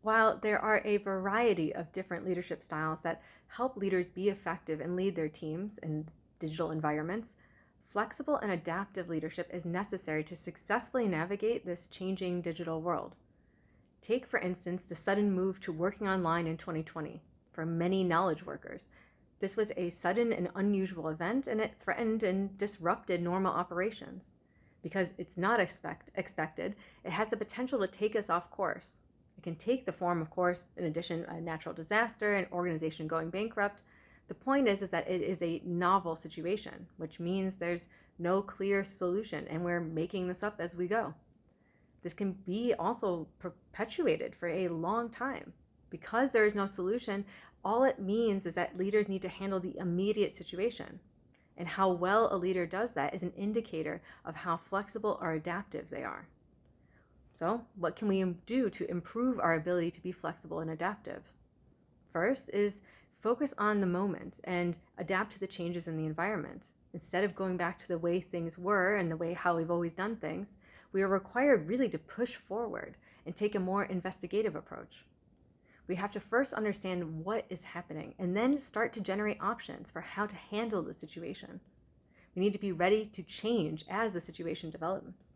While there are a variety of different leadership styles that help leaders be effective and lead their teams in digital environments, flexible and adaptive leadership is necessary to successfully navigate this changing digital world. Take, for instance, the sudden move to working online in 2020 for many knowledge workers. This was a sudden and unusual event, and it threatened and disrupted normal operations. Because it's not expected, it has the potential to take us off course. It can take the form, of course, in addition, a natural disaster, an organization going bankrupt. The point is that it is a novel situation, which means there's no clear solution, and we're making this up as we go. This can be also perpetuated for a long time. Because there is no solution, all it means is that leaders need to handle the immediate situation. And how well a leader does that is an indicator of how flexible or adaptive they are. So, what can we do to improve our ability to be flexible and adaptive? First is focus on the moment and adapt to the changes in the environment. Instead of going back to the way things were and the way how we've always done things, we are required really to push forward and take a more investigative approach. We have to first understand what is happening and then start to generate options for how to handle the situation. We need to be ready to change as the situation develops.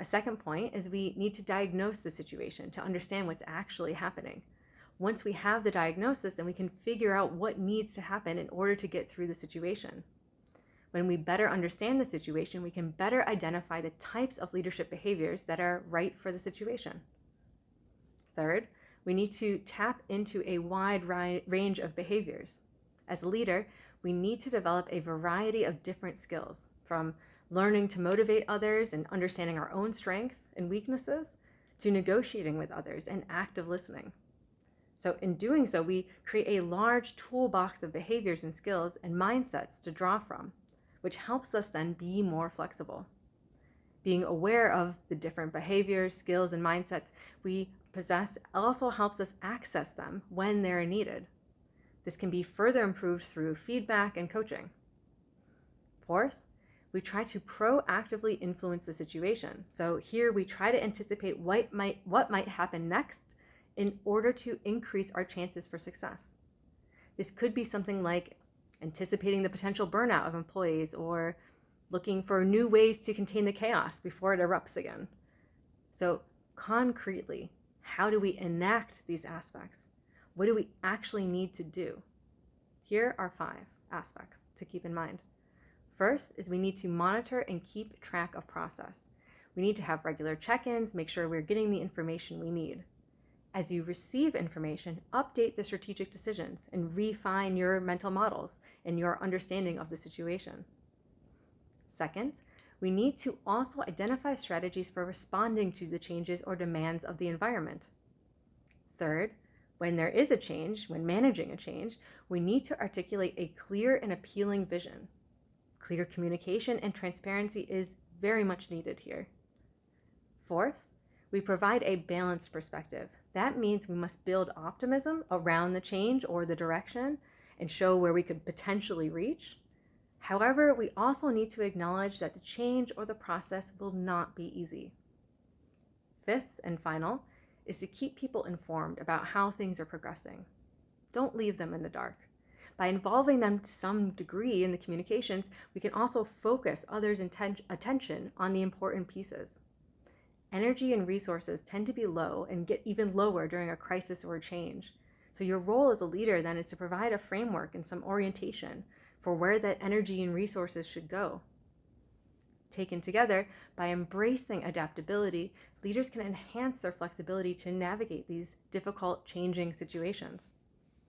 A second point is we need to diagnose the situation to understand what's actually happening. Once we have the diagnosis, then we can figure out what needs to happen in order to get through the situation. When we better understand the situation, we can better identify the types of leadership behaviors that are right for the situation. Third, we need to tap into a wide range of behaviors. As a leader, we need to develop a variety of different skills, from learning to motivate others and understanding our own strengths and weaknesses, to negotiating with others and active listening. So in doing so, we create a large toolbox of behaviors and skills and mindsets to draw from, which helps us then be more flexible. Being aware of the different behaviors, skills, and mindsets we possess also helps us access them when they're needed. This can be further improved through feedback and coaching. Fourth, we try to proactively influence the situation. So here we try to anticipate what might happen next in order to increase our chances for success. This could be something like anticipating the potential burnout of employees or looking for new ways to contain the chaos before it erupts again. So concretely, how do we enact these aspects? What do we actually need to do? Here are 5 aspects to keep in mind. First is we need to monitor and keep track of process. We need to have regular check-ins, make sure we're getting the information we need. As you receive information, update the strategic decisions and refine your mental models and your understanding of the situation. Second, we need to also identify strategies for responding to the changes or demands of the environment. Third, when there is a change, when managing a change, we need to articulate a clear and appealing vision. Clear communication and transparency is very much needed here. Fourth, we provide a balanced perspective. That means we must build optimism around the change or the direction and show where we could potentially reach. However, we also need to acknowledge that the change or the process will not be easy. Fifth and final is to keep people informed about how things are progressing. Don't leave them in the dark. By involving them to some degree in the communications, we can also focus others' attention on the important pieces. Energy and resources tend to be low and get even lower during a crisis or a change. So your role as a leader then is to provide a framework and some orientation for where that energy and resources should go. Taken together, by embracing adaptability, leaders can enhance their flexibility to navigate these difficult, changing situations.